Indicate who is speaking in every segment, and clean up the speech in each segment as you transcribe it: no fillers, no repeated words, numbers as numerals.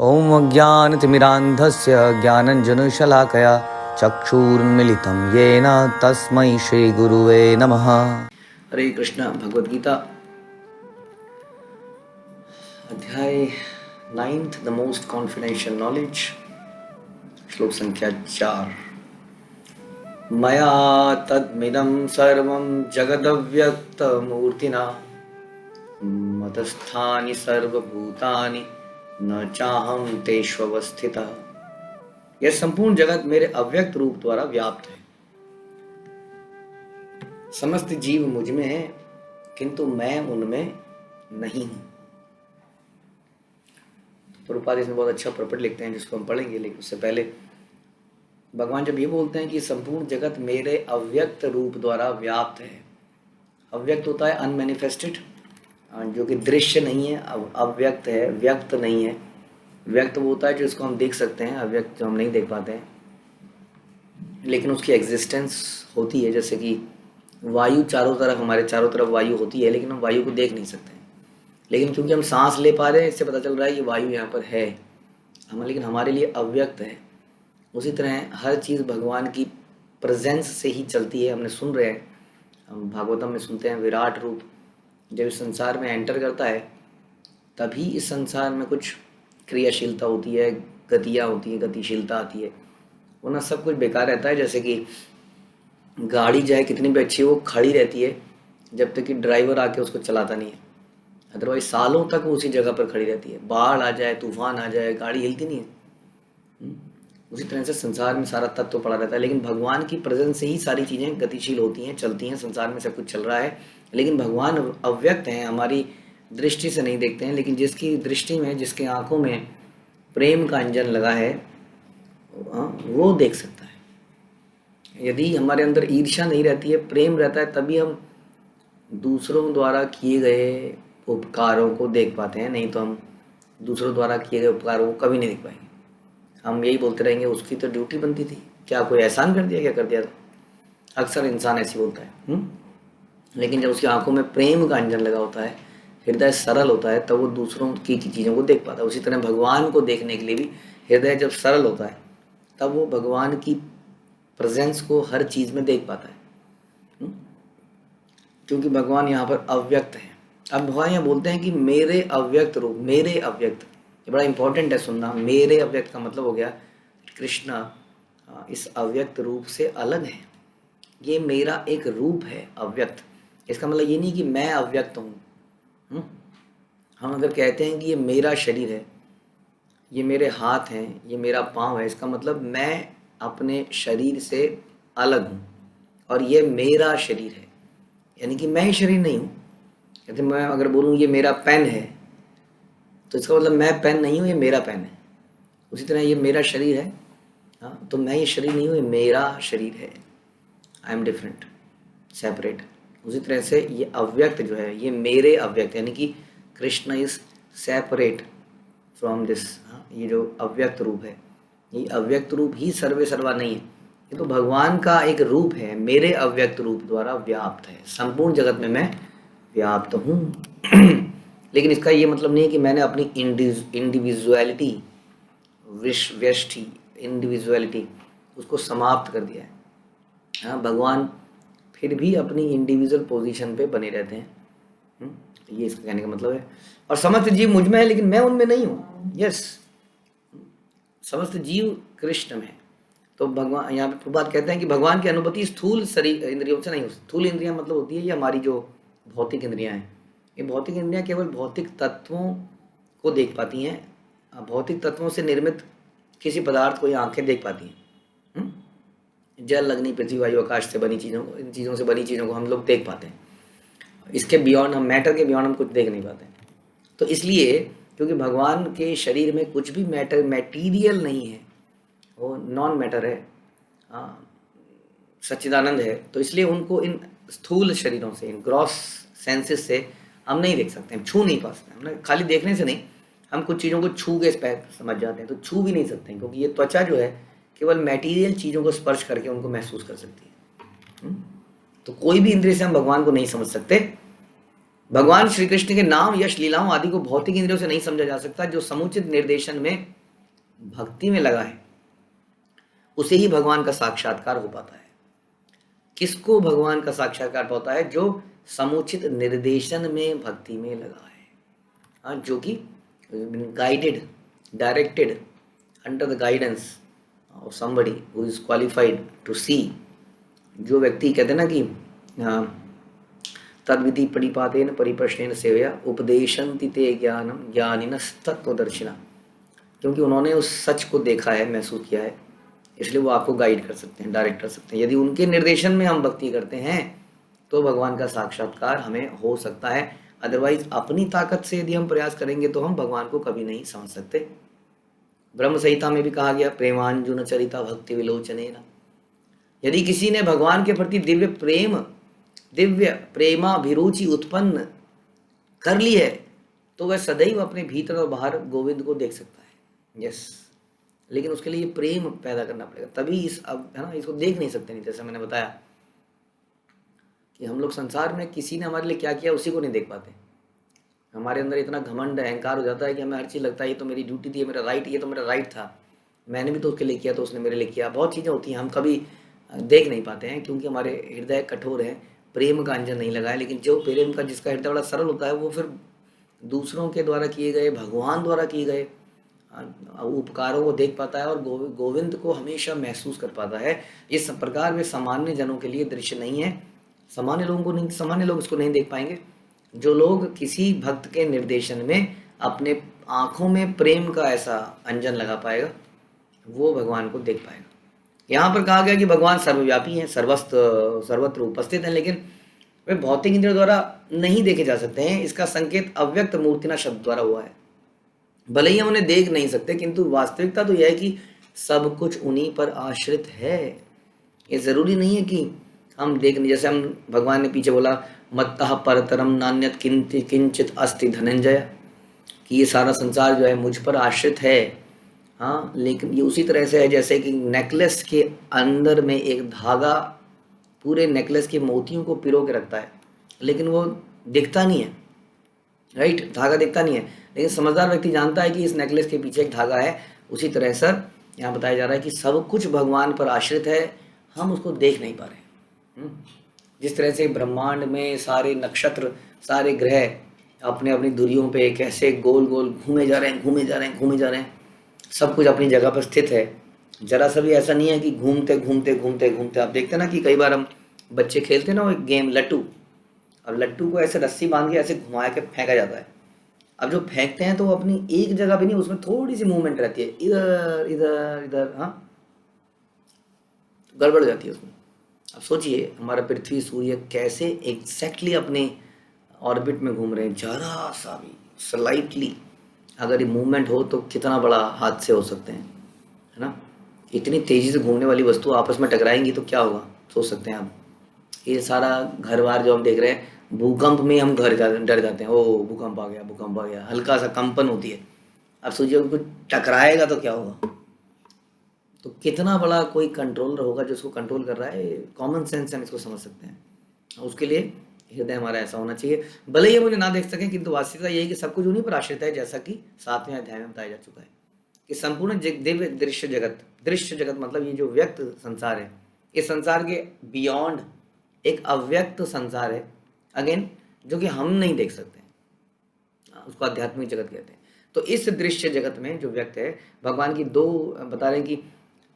Speaker 1: ॐ अज्ञानतिमिरान्धस्य ज्ञानञ्जनशलाकया चक्षुरुन्मिलितं येन तस्मै श्रीगुरुवे नमः। हरे कृष्ण। भगवद गीता अध्याय 9th, the most confidential knowledge, श्लोक संख्या 4। मया तद्मिदं सर्वं जगदव्यक्तमूर्तिना मतस्थानि सर्वभूतानि न चाहं तेष्वस्थितः। यह संपूर्ण जगत मेरे अव्यक्त रूप द्वारा व्याप्त है। समस्त जीव मुझ में है किंतु मैं उनमें नहीं हूं। प्रभुपाद इसमें बहुत अच्छा प्रपट लिखते हैं जिसको हम पढ़ेंगे, लेकिन उससे पहले भगवान जब ये बोलते हैं कि संपूर्ण जगत मेरे अव्यक्त रूप द्वारा व्याप्त है। अव्यक्त होता है अनमैनिफेस्टेड, जो कि दृश्य नहीं है। अव्यक्त है, व्यक्त नहीं है। व्यक्त वो होता है जो इसको हम देख सकते हैं, अव्यक्त जो हम नहीं देख पाते हैं लेकिन उसकी एग्जिस्टेंस होती है। जैसे कि वायु चारों तरफ, हमारे चारों तरफ वायु होती है लेकिन हम वायु को देख नहीं सकते हैं। लेकिन क्योंकि हम सांस ले पा रहे हैं, इससे पता चल रहा है ये वायु यहाँ पर है हम, लेकिन हमारे लिए अव्यक्त है। उसी तरह हर चीज़ भगवान की प्रेजेंस से ही चलती है। हमने सुन रहे हैं, हम भागवतम में सुनते हैं, विराट रूप जब इस संसार में एंटर करता है तभी इस संसार में कुछ क्रियाशीलता होती है, गतियाँ होती हैं, गतिशीलता आती है, वरना सब कुछ बेकार रहता है। जैसे कि गाड़ी चाहे कितनी भी अच्छी हो, खड़ी रहती है जब तक कि ड्राइवर आके उसको चलाता नहीं है। अदरवाइज सालों तक वो उसी जगह पर खड़ी रहती है। बाढ़ आ जाए, तूफान आ जाए, गाड़ी हिलती नहीं है। उसी तरह से संसार में सारा तत्व पड़ा रहता है, लेकिन भगवान की प्रेजेंस से ही सारी चीज़ें गतिशील होती हैं, चलती हैं। संसार में सब कुछ चल रहा है, लेकिन भगवान अव्यक्त हैं, हमारी दृष्टि से नहीं देखते हैं। लेकिन जिसकी दृष्टि में, जिसके आंखों में प्रेम का अंजन लगा है, वो देख सकता है। यदि हमारे अंदर ईर्ष्या नहीं रहती है, प्रेम रहता है, तभी हम दूसरों द्वारा किए गए उपकारों को देख पाते हैं। नहीं तो हम दूसरों द्वारा किए गए उपकारों को कभी नहीं देख पाएंगे। हम यही बोलते रहेंगे उसकी तो ड्यूटी बनती थी, क्या कोई एहसान कर दिया, क्या कर दिया था। अक्सर इंसान ऐसे बोलता है। लेकिन जब उसकी आंखों में प्रेम का अंजन लगा होता है, हृदय सरल होता है, तब वो दूसरों की चीज़ों को देख पाता है। उसी तरह भगवान को देखने के लिए भी हृदय जब सरल होता है तब वो भगवान की प्रेजेंस को हर चीज़ में देख पाता है, क्योंकि भगवान यहाँ पर अव्यक्त है। अब भगवान यहाँ बोलते हैं कि मेरे अव्यक्त रूप, मेरे अव्यक्त, ये बड़ा इंपॉर्टेंट है सुनना। मेरे अव्यक्त का मतलब हो गया कृष्ण इस अव्यक्त रूप से अलग है। ये मेरा एक रूप है अव्यक्त। इसका मतलब ये नहीं कि मैं अव्यक्त हूँ। हम अगर कहते हैं कि ये मेरा शरीर है, ये मेरे हाथ हैं, ये मेरा पाँव है, इसका मतलब मैं अपने शरीर से अलग हूँ और ये मेरा शरीर है, यानी कि मैं ही शरीर नहीं हूँ। कहते मैं अगर बोलूँ ये मेरा पेन है, तो इसका मतलब मैं पेन नहीं हूँ, ये मेरा पेन है। उसी तरह ये मेरा शरीर है, हाँ, तो मैं ये शरीर नहीं हूँ, ये मेरा शरीर है। I am different, separate. उसी तरह से ये अव्यक्त जो है, ये मेरे अव्यक्त, यानी कि Krishna is separate from this. ये जो अव्यक्त रूप है, ये अव्यक्त रूप ही सर्वे सर्वा नहीं है, ये तो भगवान का एक रूप है, मेरे अव्यक्त रूप द्वारा व्याप्त है। संपूर्ण जगत में मैं व्याप्त हूँ। लेकिन इसका ये मतलब नहीं है कि मैंने अपनी इंडिविजुअलिटी, व्यष्टि, इंडिविजुअलिटी, उसको समाप्त कर दिया है। हाँ, भगवान फिर भी अपनी इंडिविजुअल पोजीशन पे बने रहते हैं। ये इसका कहने का मतलब है। और समस्त जीव मुझ में है लेकिन मैं उनमें नहीं हूँ। यस, समस्त जीव कृष्ण में। तो भगवान यहाँ पे प्रभुपाद कहते हैं कि भगवान की अनुभूति स्थूल शरीर इंद्रियों से नहीं होती। स्थूल इंद्रियां मतलब होती है ये हमारी जो भौतिक इंद्रियां हैं। ये भौतिक इंद्रियां केवल भौतिक तत्वों को देख पाती हैं। भौतिक तत्वों से निर्मित किसी पदार्थ को ये आंखें देख पाती हैं। जल, अग्नि, पृथ्वी, वायु, आकाश से बनी चीज़ों को, इन चीज़ों से बनी चीज़ों को हम लोग देख पाते हैं। इसके बियॉन्ड, हम मैटर के बियॉन्ड हम कुछ देख नहीं पाते। तो इसलिए क्योंकि भगवान के शरीर में कुछ भी मैटीरियल नहीं है, वो नॉन मैटर है, सच्चिदानंद है, तो इसलिए उनको इन स्थूल शरीरों से, इन ग्रॉस सेंसेस से हम नहीं देख सकते, हम छू नहीं पा सकते। हमने खाली देखने से नहीं, हम कुछ चीज़ों को छू के समझ जाते हैं, तो छू भी नहीं सकते हैं, क्योंकि ये त्वचा जो है केवल मैटीरियल चीज़ों को स्पर्श करके उनको महसूस कर सकती है। तो कोई भी इंद्रिय से हम भगवान को नहीं समझ सकते। भगवान श्री कृष्ण के नाम, यश, लीलाओं आदि को भौतिक इंद्रियों से नहीं समझा जा सकता। जो समुचित निर्देशन में भक्ति में लगा है उसे ही भगवान का साक्षात्कार हो पाता है। किसको भगवान का साक्षात्कार होता है? जो समुचित निर्देशन में भक्ति में लगा है, हाँ, जो कि guided, directed under the guidance of somebody who is qualified to see. जो व्यक्ति कहते हैं ना कि तद्विधि परिपातेन परिप्रश्नेन सेवया उपदेशन्ति ते ज्ञानम ज्ञानिनस्तत्त्वदर्शिना, क्योंकि उन्होंने उस सच को देखा है, महसूस किया है, इसलिए वो आपको गाइड कर सकते हैं, डायरेक्ट कर सकते हैं। यदि उनके निर्देशन में हम भक्ति करते हैं तो भगवान का साक्षात्कार हमें हो सकता है। अदरवाइज अपनी ताकत से यदि हम प्रयास करेंगे तो हम भगवान को कभी नहीं समझ सकते। ब्रह्म संहिता में भी कहा गया, प्रेमांजुन चरिता भक्ति विलोचनेन। यदि किसी ने भगवान के प्रति दिव्य प्रेमाभिरुचि उत्पन्न कर ली है तो वह सदैव अपने भीतर और बाहर गोविंद को देख सकता है। यस, लेकिन उसके लिए प्रेम पैदा करना पड़ेगा, तभी इसको देख नहीं सकते। नहीं, जैसे मैंने बताया कि हम लोग संसार में किसी ने हमारे लिए क्या किया उसी को नहीं देख पाते। हमारे अंदर इतना घमंड अहंकार हो जाता है कि हमें हर चीज़ लगता है ये तो मेरी ड्यूटी थी, ये मेरा राइट, ये तो मेरा राइट था, मैंने भी तो उसके लिए किया तो उसने मेरे लिए किया। बहुत चीज़ें होती हैं हम कभी देख नहीं पाते हैं क्योंकि हमारे हृदय कठोर है, प्रेम का अंजन नहीं लगा है। लेकिन जो प्रेम का, जिसका हृदय बड़ा सरल होता है, वो फिर दूसरों के द्वारा किए गए, भगवान द्वारा किए गए उपकारों को देख पाता है और गोविंद को हमेशा महसूस कर पाता है। इस प्रकार वे सामान्य जनों के लिए दृश्य नहीं है, सामान्य लोग इसको नहीं देख पाएंगे। जो लोग किसी भक्त के निर्देशन में अपने आँखों में प्रेम का ऐसा अंजन लगा पाएगा वो भगवान को देख पाएगा। यहाँ पर कहा गया कि भगवान सर्वव्यापी हैं, सर्वत्र उपस्थित हैं, लेकिन वे भौतिक इंद्रियों द्वारा नहीं देखे जा सकते हैं। इसका संकेत अव्यक्त मूर्तिना शब्द द्वारा हुआ है। भले ही हम उन्हें देख नहीं सकते, किंतु वास्तविकता तो यह है कि सब कुछ उन्हीं पर आश्रित है। ये जरूरी नहीं है कि हम देख नहीं, जैसे हम भगवान ने पीछे बोला मत्तः परतरम नान्यत किंचित अस्ति धनंजय, कि ये सारा संसार जो है मुझ पर आश्रित है। हाँ, लेकिन ये उसी तरह से है जैसे कि नेकलेस के अंदर में एक धागा पूरे नेकलेस के मोतियों को पिरो के रखता है, लेकिन वो दिखता नहीं है, राइट, धागा दिखता नहीं है, लेकिन समझदार व्यक्ति जानता है कि इस नेकलेस के पीछे एक धागा है। उसी तरह सर यहाँ बताया जा रहा है कि सब कुछ भगवान पर आश्रित है, हम उसको देख नहीं पा रहे। जिस तरह से ब्रह्मांड में सारे नक्षत्र, सारे ग्रह अपने अपनी धुरियों पे कैसे गोल गोल घूमे जा रहे हैं, सब कुछ अपनी जगह पर स्थित है। जरा सा भी ऐसा नहीं है कि घूमते आप देखते ना कि कई बार हम बच्चे खेलते ना वो एक गेम लट्टू, अब लट्टू को ऐसे रस्सी बांध के ऐसे घुमा के फेंका जाता है। अब जो फेंकते हैं तो वो अपनी एक जगह पे नहीं, उसमें थोड़ी सी मूवमेंट रहती है, इधर इधर इधर, हाँ, गड़बड़ जाती है उसमें। अब सोचिए हमारा पृथ्वी सूर्य कैसे एग्जैक्टली अपने ऑर्बिट में घूम रहे हैं, जरा सा भी स्लाइटली अगर ये मूवमेंट हो तो कितना बड़ा हादसे हो सकते हैं, है ना। इतनी तेज़ी से घूमने वाली वस्तु आपस में टकराएंगी तो क्या होगा, सोच सकते हैं आप। ये सारा घर बार जो हम देख रहे हैं, भूकंप में हम डर जाते हैं, ओ भूकंप आ गया, हल्का सा कंपन होती है। अब सोचिए कुछ टकराएगा तो क्या होगा, तो कितना बड़ा कोई कंट्रोलर होगा जो उसको कंट्रोल कर रहा है। कॉमन सेंस से हम इसको समझ सकते हैं। उसके लिए हृदय हमारा ऐसा होना चाहिए, भले ही मुझे ना देख सकें, किंतु वास्तविकता यही कि सब कुछ उन्हीं पर आश्रित है, जैसा कि 7वें अध्याय में बताया जा चुका है कि संपूर्ण दिव्य दृश्य जगत मतलब ये जो व्यक्त संसार है, इस संसार के बियॉन्ड एक अव्यक्त संसार है, अगेन, जो कि हम नहीं देख सकते, उसको आध्यात्मिक जगत कहते हैं। तो इस दृश्य जगत में जो व्यक्त है, भगवान की दो बता रहे हैं कि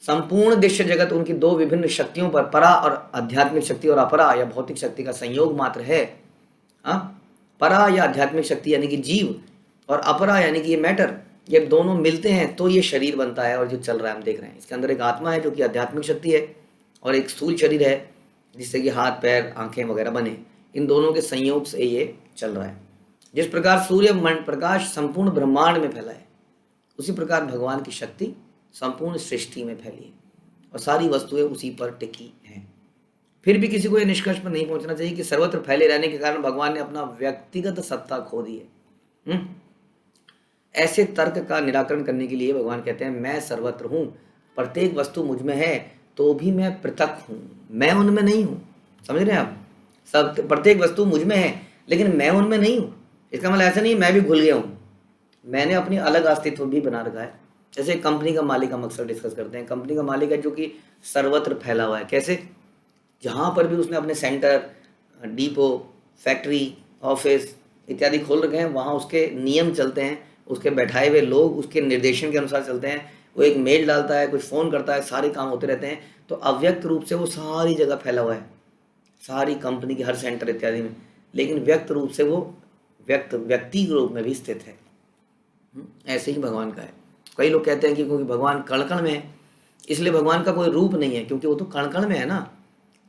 Speaker 1: संपूर्ण दृश्य जगत उनकी दो विभिन्न शक्तियों पर, परा और आध्यात्मिक शक्ति और अपरा या भौतिक शक्ति का संयोग मात्र है। परा या आध्यात्मिक शक्ति यानी कि जीव, और अपरा यानी कि ये मैटर, ये दोनों मिलते हैं तो ये शरीर बनता है। और जो चल रहा है हम देख रहे हैं, इसके अंदर एक आत्मा है जो कि आध्यात्मिक शक्ति है, और एक स्थूल शरीर है जिससे कि हाथ पैर आंखें वगैरह बने। इन दोनों के संयोग से ये चल रहा है। जिस प्रकार सूर्य प्रकाश संपूर्ण ब्रह्मांड में फैला है, उसी प्रकार भगवान की शक्ति संपूर्ण सृष्टि में फैली है और सारी वस्तुएं उसी पर टिकी हैं। फिर भी किसी को यह निष्कर्ष पर नहीं पहुंचना चाहिए कि सर्वत्र फैले रहने के कारण भगवान ने अपना व्यक्तिगत सत्ता खो दी है। ऐसे तर्क का निराकरण करने के लिए भगवान कहते हैं, मैं सर्वत्र हूं, प्रत्येक वस्तु मुझ में है तो भी मैं पृथक हूं, मैं उनमें नहीं हूं। समझ रहे हैं आप, सब प्रत्येक वस्तु मुझ में है लेकिन मैं उनमें नहीं हूँ। इसका मतलब ऐसा नहीं मैं भी घुल गया हूँ, मैंने अपनी अलग अस्तित्व भी बना रखा है। जैसे कंपनी का मालिक हम अक्सर डिस्कस करते हैं, कंपनी का मालिक है जो कि सर्वत्र फैला हुआ है। कैसे? जहाँ पर भी उसने अपने सेंटर, डिपो, फैक्ट्री, ऑफिस इत्यादि खोल रखे हैं, वहाँ उसके नियम चलते हैं, उसके बैठाए हुए लोग उसके निर्देशन के अनुसार चलते हैं। वो एक मेल डालता है, कुछ फ़ोन करता है, सारे काम होते रहते हैं। तो अव्यक्त रूप से वो सारी जगह फैला हुआ है, सारी कंपनी के हर सेंटर इत्यादि में। लेकिन व्यक्त रूप से वो व्यक्ति के रूप में भी स्थित है। ऐसे ही भगवान का है। कई लोग कहते हैं कि क्योंकि भगवान कण कण में है इसलिए भगवान का कोई रूप नहीं है, क्योंकि वो तो कण कण में है ना।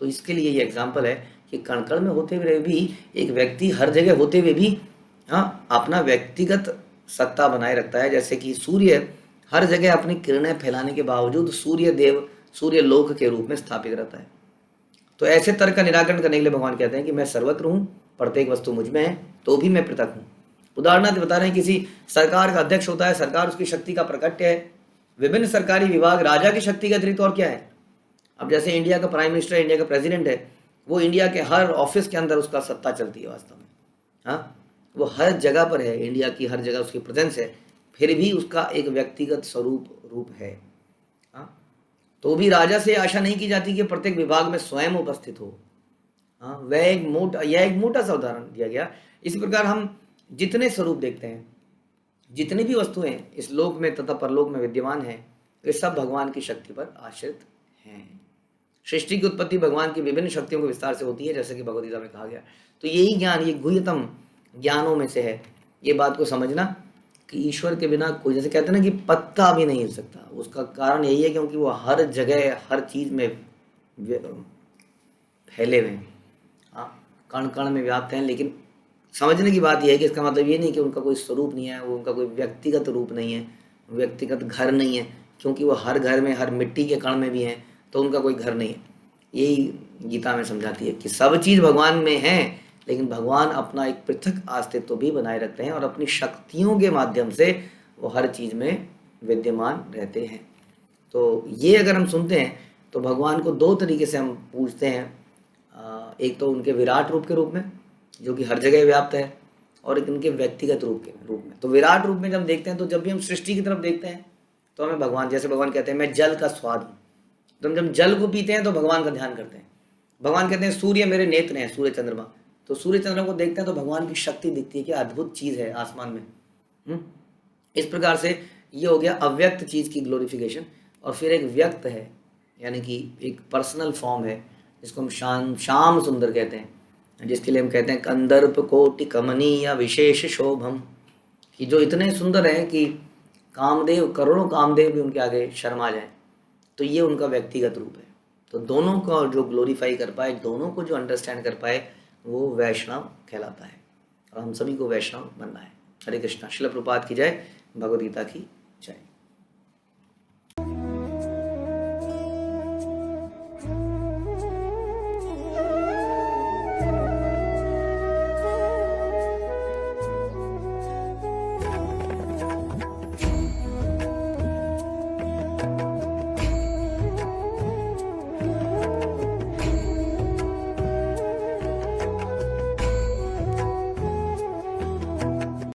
Speaker 1: तो इसके लिए ये एग्जाम्पल है कि कण कण में होते हुए भी एक व्यक्ति हर जगह होते हुए भी अपना व्यक्तिगत सत्ता बनाए रखता है। जैसे कि सूर्य हर जगह अपनी किरणें फैलाने के बावजूद सूर्य देव सूर्य लोक के रूप में स्थापित रहता है। तो ऐसे तर्क का निराकरण करने के लिए भगवान कहते हैं कि मैं सर्वत्र हूँ, प्रत्येक वस्तु मुझ में है, तो भी मैं पृथक हूँ। उदाहरणार्थ बता रहे हैं, किसी सरकार का अध्यक्ष होता है, सरकार उसकी शक्ति का प्रकट्य है। विभिन्न सरकारी विभाग राजा की शक्ति के अतिरिक्त और क्या है? अब जैसे इंडिया का प्राइम मिनिस्टर, इंडिया का प्रेसिडेंट है, वो इंडिया के हर ऑफिस के अंदर उसका सत्ता चलती है वास्तव में। हाँ, वो हर जगह पर है, इंडिया की हर जगह उसकी प्रेजेंस है, फिर भी उसका एक व्यक्तिगत रूप है। हाँ, तो भी राजा से आशा नहीं की जाती कि प्रत्येक विभाग में स्वयं उपस्थित हो। हाँ, यह एक मोटा सा उदाहरण दिया गया। इसी प्रकार हम जितने स्वरूप देखते हैं, जितनी भी वस्तुएं इस लोक में तथा परलोक में विद्यमान हैं, वे सब भगवान की शक्ति पर आश्रित हैं। सृष्टि की उत्पत्ति भगवान की विभिन्न शक्तियों के विस्तार से होती है, जैसे कि भगवद गीता में कहा गया। तो यही ज्ञान, ये गुह्यतम ज्ञानों में से है। ये बात को समझना कि ईश्वर के बिना कोई, जैसे कहते हैं ना कि पत्ता भी नहीं हिल सकता। उसका कारण यही है क्योंकि वो हर जगह हर चीज में फैले हुए हैं, कण कण में व्याप्त हैं। लेकिन समझने की बात यह है कि इसका मतलब ये नहीं कि उनका कोई स्वरूप नहीं है, वो उनका कोई व्यक्तिगत रूप नहीं है, व्यक्तिगत घर नहीं है, क्योंकि वो हर घर में, हर मिट्टी के कण में भी हैं, तो उनका कोई घर नहीं है। यही गीता में समझाती है कि सब चीज़ भगवान में है, लेकिन भगवान अपना एक पृथक अस्तित्व भी बनाए रखते हैं और अपनी शक्तियों के माध्यम से वो हर चीज़ में विद्यमान रहते हैं। तो ये अगर हम सुनते हैं तो भगवान को दो तरीके से हम पूछते हैं। एक तो उनके विराट रूप के रूप में, जो कि हर जगह व्याप्त है, और एक उनके व्यक्तिगत रूप में। तो विराट रूप में जब हम देखते हैं, तो जब भी हम सृष्टि की तरफ देखते हैं तो हमें भगवान, जैसे भगवान कहते हैं मैं जल का स्वाद हूँ, तो हम जब जल को पीते हैं तो भगवान का ध्यान करते हैं। भगवान कहते हैं सूर्य मेरे नेत्र हैं, सूर्य चंद्रमा, तो सूर्य चंद्रमा को देखते हैं तो भगवान की शक्ति दिखती है कि अद्भुत चीज़ है आसमान में। इस प्रकार से ये हो गया अव्यक्त चीज़ की ग्लोरिफिकेशन। और फिर एक व्यक्त है, यानी कि एक पर्सनल फॉर्म है, जिसको हम श्याम सुंदर कहते हैं, जिसके लिए हम कहते हैं कंदर्प कोटि कमनीय विशेष शोभम, कि जो इतने सुंदर हैं कि कामदेव, करोड़ों कामदेव भी उनके आगे शर्मा जाएं। तो ये उनका व्यक्तिगत रूप है। तो दोनों का जो ग्लोरीफाई कर पाए, दोनों को जो अंडरस्टैंड कर पाए, वो वैष्णव कहलाता है। और हम सभी को वैष्णव बनना है। हरे कृष्णा। श्रील प्रभुपाद की जय। भगवद गीता की जय।